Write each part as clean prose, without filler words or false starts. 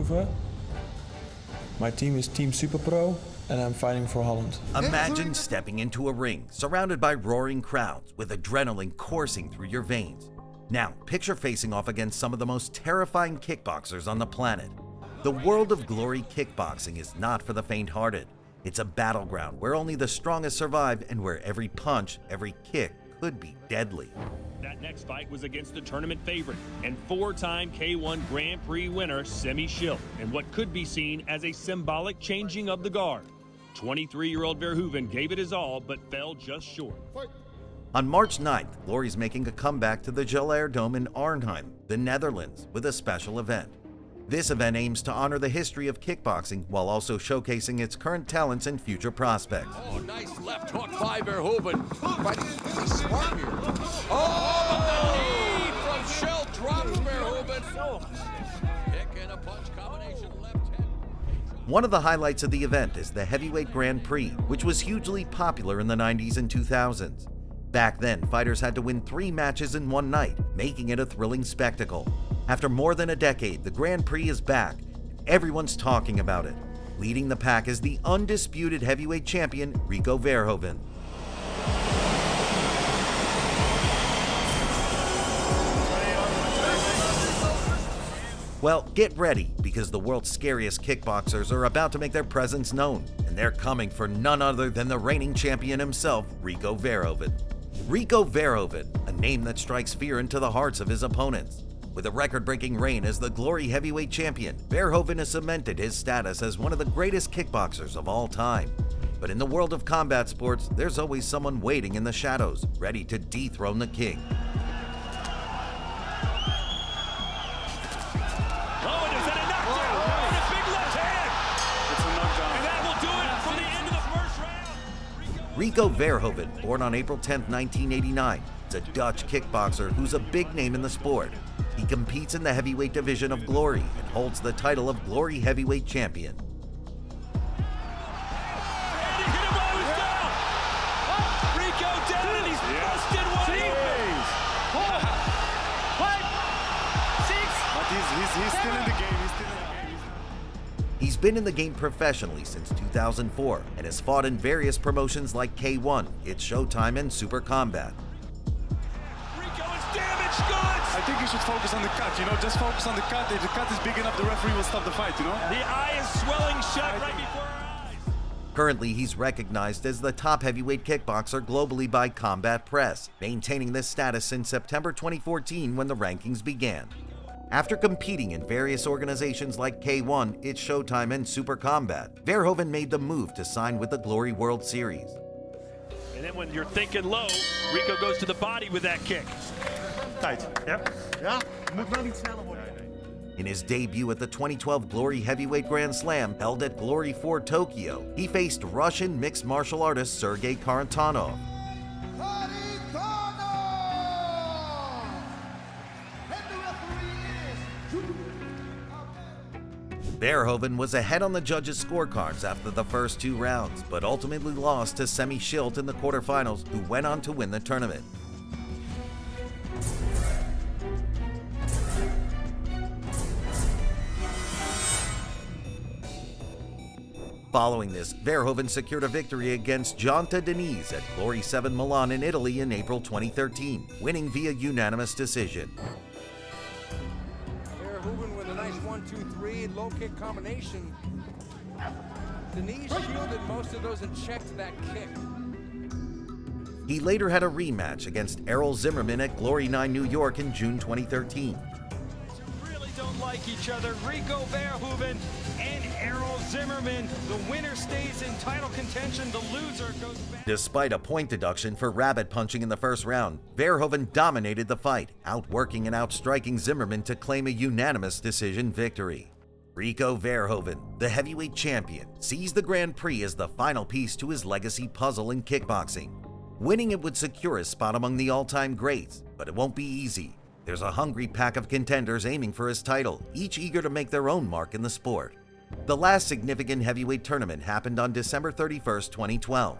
Verhoeven. My team is Team Super Pro, and I'm fighting for Holland. Imagine stepping into a ring surrounded by roaring crowds with adrenaline coursing through your veins. Now, picture facing off against some of the most terrifying kickboxers on the planet. The world of Glory Kickboxing is not for the faint-hearted. It's a battleground where only the strongest survive and where every punch, every kick could be deadly. That next fight was against the tournament favorite and four-time K1 Grand Prix winner Semi Schilt, in what could be seen as a symbolic changing of the guard. 23-year-old Verhoeven gave it his all but fell just short. On March 9th, Glory's making a comeback to the Gelair Dome in Arnhem, the Netherlands, with a special event. This event aims to honor the history of kickboxing while also showcasing its current talents and future prospects. Oh, nice left hook by Verhoeven. Fighting smart here. Oh, the knee from Schilt drops Verhoeven. Kick and a punch combination left hand. One of the highlights of the event is the Heavyweight Grand Prix, which was hugely popular in the 90s and 2000s. Back then, fighters had to win 3 matches in one night, making it a thrilling spectacle. After more than a decade, the Grand Prix is back. Everyone's talking about it. Leading the pack is the undisputed heavyweight champion, Rico Verhoeven. Well, get ready, because the world's scariest kickboxers are about to make their presence known, and they're coming for none other than the reigning champion himself, Rico Verhoeven. Rico Verhoeven, a name that strikes fear into the hearts of his opponents. With a record-breaking reign as the Glory Heavyweight Champion, Verhoeven has cemented his status as one of the greatest kickboxers of all time. But in the world of combat sports, there's always someone waiting in the shadows, ready to dethrone the king. Oh, and is that a knockdown? And a big left hand! It's a knockdown. And that will do it for the end of the first round. Rico Verhoeven, born on April 10, 1989, is a Dutch kickboxer who's a big name in the sport. He competes in the heavyweight division of Glory and holds the title of Glory Heavyweight Champion. And he hit him while he was down! Rico down and he's busted one open! But he's still in the game. He's been in the game professionally since 2004 and has fought in various promotions like K1, It's Showtime, and Super Combat. Rico is damaged goods! I think you should focus on the cut, just focus on the cut. If the cut is big enough, the referee will stop the fight, The eye is swelling shut right before our eyes. Currently, he's recognized as the top heavyweight kickboxer globally by Combat Press, maintaining this status since September 2014 when the rankings began. After competing in various organizations like K1, It's Showtime, and Super Combat, Verhoeven made the move to sign with the Glory World Series. And then when you're thinking low, Rico goes to the body with that kick. Tijd. Ja, moet wel iets sneller worden. In his debut at the 2012 Glory Heavyweight Grand Slam held at Glory 4 Tokyo, he faced Russian mixed martial artist Sergei Karantanov. Verhoeven was ahead on the judges' scorecards after the first 2 rounds, but ultimately lost to Semi Schilt in the quarterfinals, who went on to win the tournament. Following this, Verhoeven secured a victory against Giunta Denise at Glory 7 Milan in Italy in April 2013, winning via unanimous decision. Verhoeven with a nice 1-2-3 low kick combination. Denise shielded most of those and checked that kick. He later had a rematch against Errol Zimmerman at Glory 9 New York in June 2013. Really don't like each other. Rico Verhoeven and Errol Zimmerman. The winner stays in title contention. The loser goes back. Despite a point deduction for rabbit punching in the first round, Verhoeven dominated the fight, outworking and outstriking Zimmerman to claim a unanimous decision victory. Rico Verhoeven, the heavyweight champion, sees the Grand Prix as the final piece to his legacy puzzle in kickboxing. Winning it would secure his spot among the all-time greats, but it won't be easy. There's a hungry pack of contenders aiming for his title, each eager to make their own mark in the sport. The last significant heavyweight tournament happened on December 31st, 2012.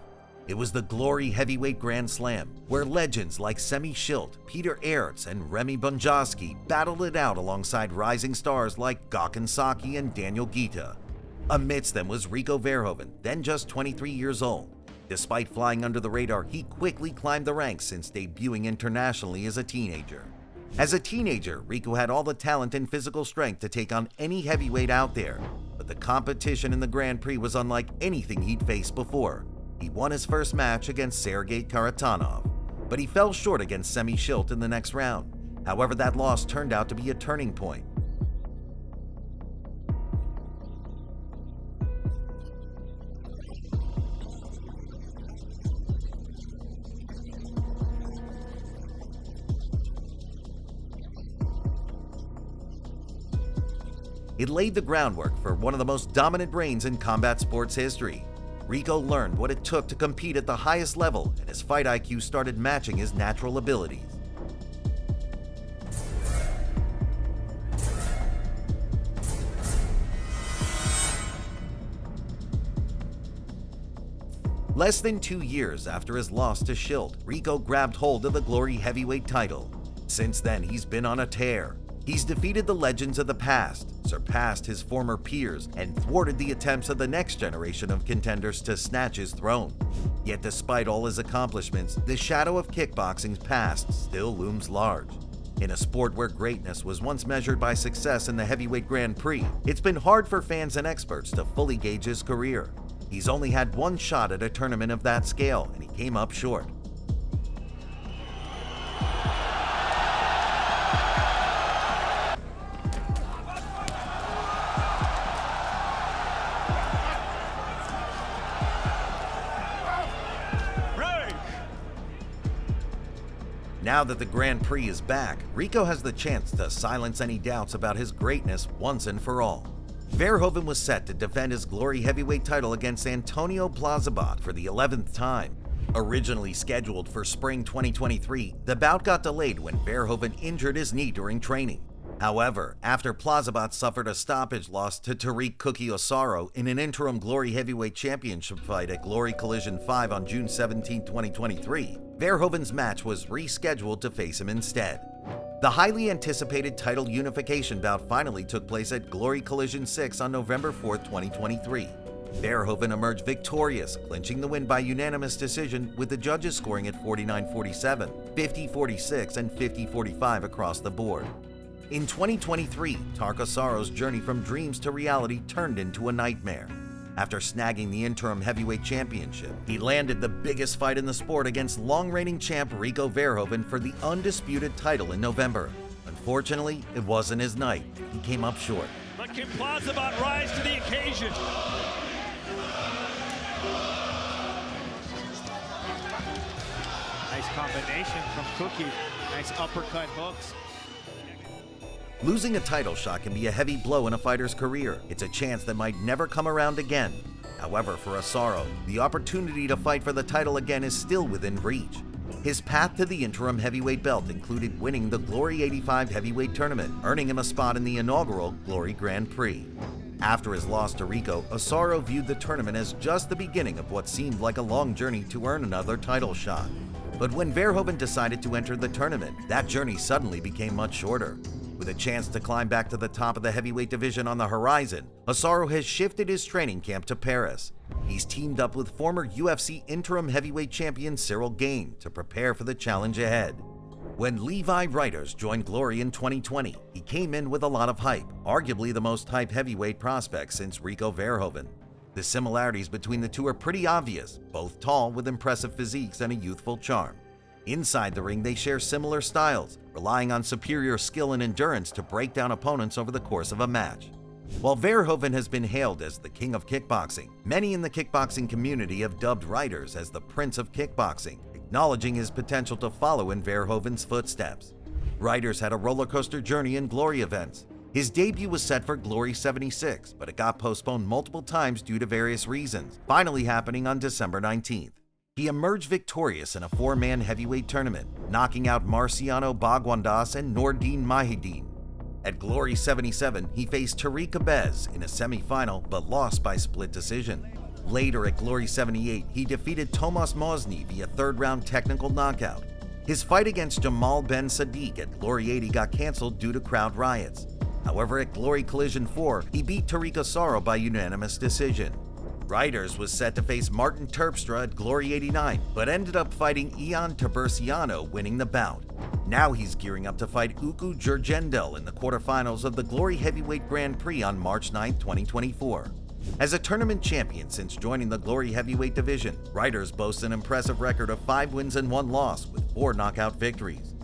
It was the Glory Heavyweight Grand Slam, where legends like Semi Schilt, Peter Aerts, and Remy Bonjasky battled it out alongside rising stars like Gakon Saki and Daniel Guita. Amidst them was Rico Verhoeven, then just 23 years old. Despite flying under the radar, he quickly climbed the ranks since debuting internationally as a teenager. As a teenager, Rico had all the talent and physical strength to take on any heavyweight out there, but the competition in the Grand Prix was unlike anything he'd faced before. He won his first match against Sergei Karatanov, but he fell short against Semi Schilt in the next round. However, that loss turned out to be a turning point. It laid the groundwork for one of the most dominant reigns in combat sports history. Rico learned what it took to compete at the highest level, and his fight IQ started matching his natural abilities. Less than 2 years after his loss to Schilt, Rico grabbed hold of the Glory Heavyweight title. Since then, he's been on a tear. He's defeated the legends of the past, surpassed his former peers, and thwarted the attempts of the next generation of contenders to snatch his throne. Yet despite all his accomplishments, the shadow of kickboxing's past still looms large. In a sport where greatness was once measured by success in the Heavyweight Grand Prix, it's been hard for fans and experts to fully gauge his career. He's only had one shot at a tournament of that scale, and he came up short. Now that the Grand Prix is back, Rico has the chance to silence any doubts about his greatness once and for all. Verhoeven was set to defend his Glory Heavyweight title against Antonio Plazibat for the 11th time. Originally scheduled for spring 2023, the bout got delayed when Verhoeven injured his knee during training. However, after Plazibat suffered a stoppage loss to Tariq Cookie Osaro in an interim Glory Heavyweight Championship fight at Glory Collision 5 on June 17, 2023, Verhoeven's match was rescheduled to face him instead. The highly anticipated title unification bout finally took place at Glory Collision 6 on November 4, 2023. Verhoeven emerged victorious, clinching the win by unanimous decision, with the judges scoring at 49-47, 50-46, and 50-45 across the board. In 2023, Tark Osaro's journey from dreams to reality turned into a nightmare. After snagging the interim heavyweight championship, he landed the biggest fight in the sport against long-reigning champ Rico Verhoeven for the undisputed title in November. Unfortunately, it wasn't his night. He came up short. But can Plazibat rise to the occasion? Nice combination from Cookie. Nice uppercut hooks. Losing a title shot can be a heavy blow in a fighter's career. It's a chance that might never come around again. However, for Osaro, the opportunity to fight for the title again is still within reach. His path to the interim heavyweight belt included winning the Glory 85 heavyweight tournament, earning him a spot in the inaugural Glory Grand Prix. After his loss to Rico, Osaro viewed the tournament as just the beginning of what seemed like a long journey to earn another title shot. But when Verhoeven decided to enter the tournament, that journey suddenly became much shorter. With a chance to climb back to the top of the heavyweight division on the horizon, Osaro has shifted his training camp to Paris. He's teamed up with former UFC interim heavyweight champion Cyril Gane to prepare for the challenge ahead. When Levi Reiters joined Glory in 2020, he came in with a lot of hype, arguably the most hyped heavyweight prospect since Rico Verhoeven. The similarities between the two are pretty obvious, both tall with impressive physiques and a youthful charm. Inside the ring, they share similar styles, relying on superior skill and endurance to break down opponents over the course of a match. While Verhoeven has been hailed as the king of kickboxing, many in the kickboxing community have dubbed Reiters as the prince of kickboxing, acknowledging his potential to follow in Verhoeven's footsteps. Reiters had a rollercoaster journey in Glory events. His debut was set for Glory 76, but it got postponed multiple times due to various reasons, finally happening on December 19th. He emerged victorious in a 4-man heavyweight tournament, knocking out Marciano Bagwandas and Nordine Mahidine. At Glory 77, he faced Tariq Abez in a semifinal but lost by split decision. Later at Glory 78, he defeated Tomasz Mozny via third-round technical knockout. His fight against Jamal Ben Sadiq at Glory 80 got canceled due to crowd riots. However, at Glory Collision 4, he beat Rico Verhoeven by unanimous decision. Riders was set to face Martin Terpstra at Glory 89, but ended up fighting Ion Tiburciano, winning the bout. Now he's gearing up to fight Uku Jurgendel in the quarterfinals of the Glory Heavyweight Grand Prix on March 9, 2024. As a tournament champion since joining the Glory Heavyweight division, Riders boasts an impressive record of 5 wins and 1 loss with 4 knockout victories.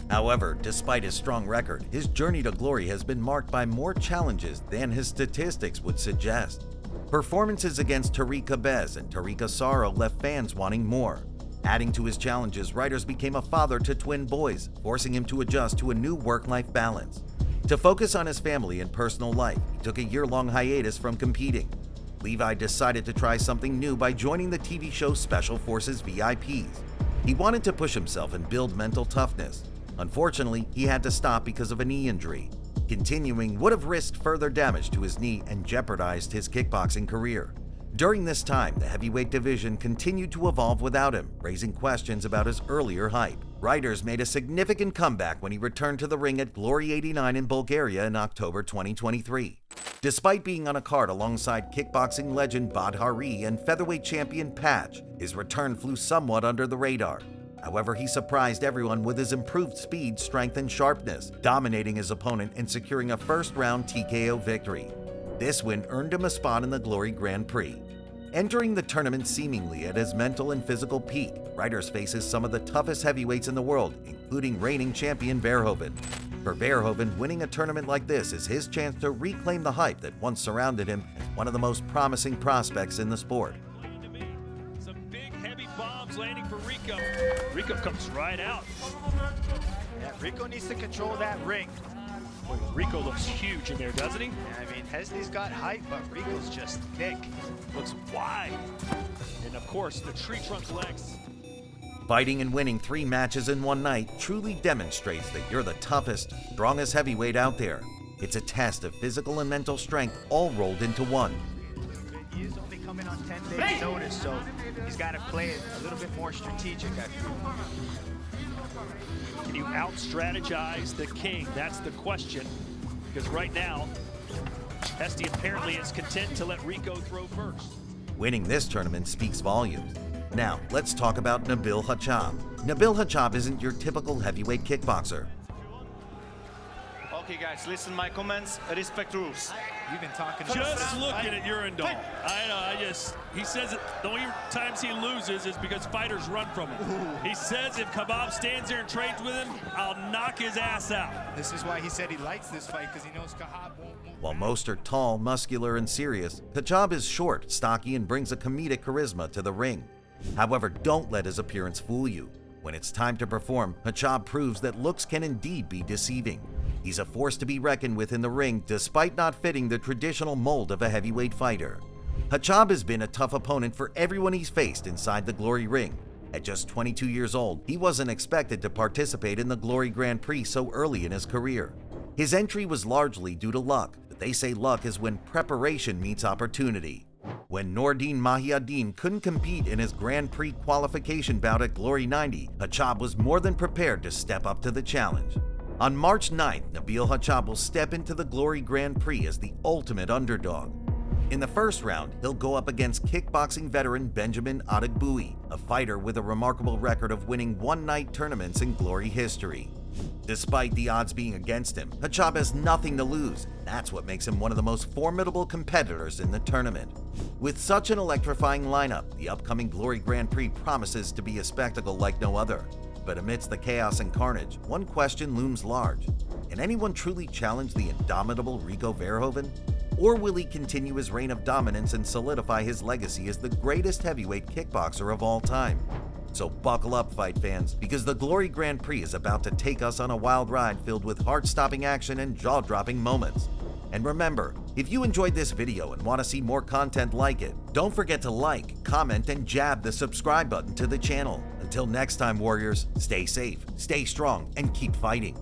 However, despite his strong record, his journey to glory has been marked by more challenges than his statistics would suggest. Performances against Tariq Cabez and Tariq Asaro left fans wanting more. Adding to his challenges, Riders became a father to twin boys, forcing him to adjust to a new work-life balance. To focus on his family and personal life, he took a year-long hiatus from competing. Levi decided to try something new by joining the TV show Special Forces VIPs. He wanted to push himself and build mental toughness. Unfortunately, he had to stop because of a knee injury. Continuing would have risked further damage to his knee and jeopardized his kickboxing career. During this time, the heavyweight division continued to evolve without him, raising questions about his earlier hype. Riders made a significant comeback when he returned to the ring at Glory 89 in Bulgaria in October 2023. Despite being on a card alongside kickboxing legend Badhari and featherweight champion Patch, his return flew somewhat under the radar. However, he surprised everyone with his improved speed, strength, and sharpness, dominating his opponent and securing a first-round TKO victory. This win earned him a spot in the Glory Grand Prix. Entering the tournament seemingly at his mental and physical peak, Riders faces some of the toughest heavyweights in the world, including reigning champion Verhoeven. For Verhoeven, winning a tournament like this is his chance to reclaim the hype that once surrounded him as one of the most promising prospects in the sport. Some big, heavy bombs landing for Rico. Rico comes right out. Yeah, Rico needs to control that ring. Boy, Rico looks huge in there, doesn't he? I mean, Hesley's got height, but Rico's just thick. Looks wide. And of course, the tree trunk legs. Fighting and winning 3 matches in one night truly demonstrates that you're the toughest, strongest heavyweight out there. It's a test of physical and mental strength all rolled into one. He is only coming on 10 days notice, so he's got to play it a little bit more strategic, I feel. Can you out-strategize the king? That's the question. Because right now, Hesty apparently is content to let Rico throw first. Winning this tournament speaks volumes. Now, let's talk about Nabil Hachab. Nabil Hachab isn't your typical heavyweight kickboxer. Okay guys, listen my comments, respect rules. You've been talking Just looking at Urindal. I know, he says it, the only times he loses is because fighters run from him. Ooh. He says if Kebab stands there and trades with him, I'll knock his ass out. This is why he said he likes this fight, because he knows Kebab won't move. While most are tall, muscular, and serious, Hachab is short, stocky, and brings a comedic charisma to the ring. However, don't let his appearance fool you. When it's time to perform, Hachab proves that looks can indeed be deceiving. He's a force to be reckoned with in the ring despite not fitting the traditional mold of a heavyweight fighter. Hachab has been a tough opponent for everyone he's faced inside the Glory ring. At just 22 years old, he wasn't expected to participate in the Glory Grand Prix so early in his career. His entry was largely due to luck, but they say luck is when preparation meets opportunity. When Nordine Mahiaddin couldn't compete in his Grand Prix qualification bout at Glory 90, Hachab was more than prepared to step up to the challenge. On March 9th, Nabil Hachab will step into the Glory Grand Prix as the ultimate underdog. In the first round, he'll go up against kickboxing veteran Benjamin Adegbuyi, a fighter with a remarkable record of winning one-night tournaments in Glory history. Despite the odds being against him, Hachab has nothing to lose. That's what makes him one of the most formidable competitors in the tournament. With such an electrifying lineup, the upcoming Glory Grand Prix promises to be a spectacle like no other. But amidst the chaos and carnage, one question looms large. Can anyone truly challenge the indomitable Rico Verhoeven? Or will he continue his reign of dominance and solidify his legacy as the greatest heavyweight kickboxer of all time? So buckle up, fight fans, because the Glory Grand Prix is about to take us on a wild ride filled with heart-stopping action and jaw-dropping moments. And remember, if you enjoyed this video and want to see more content like it, don't forget to like, comment, and jab the subscribe button to the channel. Until next time, Warriors, stay safe, stay strong, and keep fighting.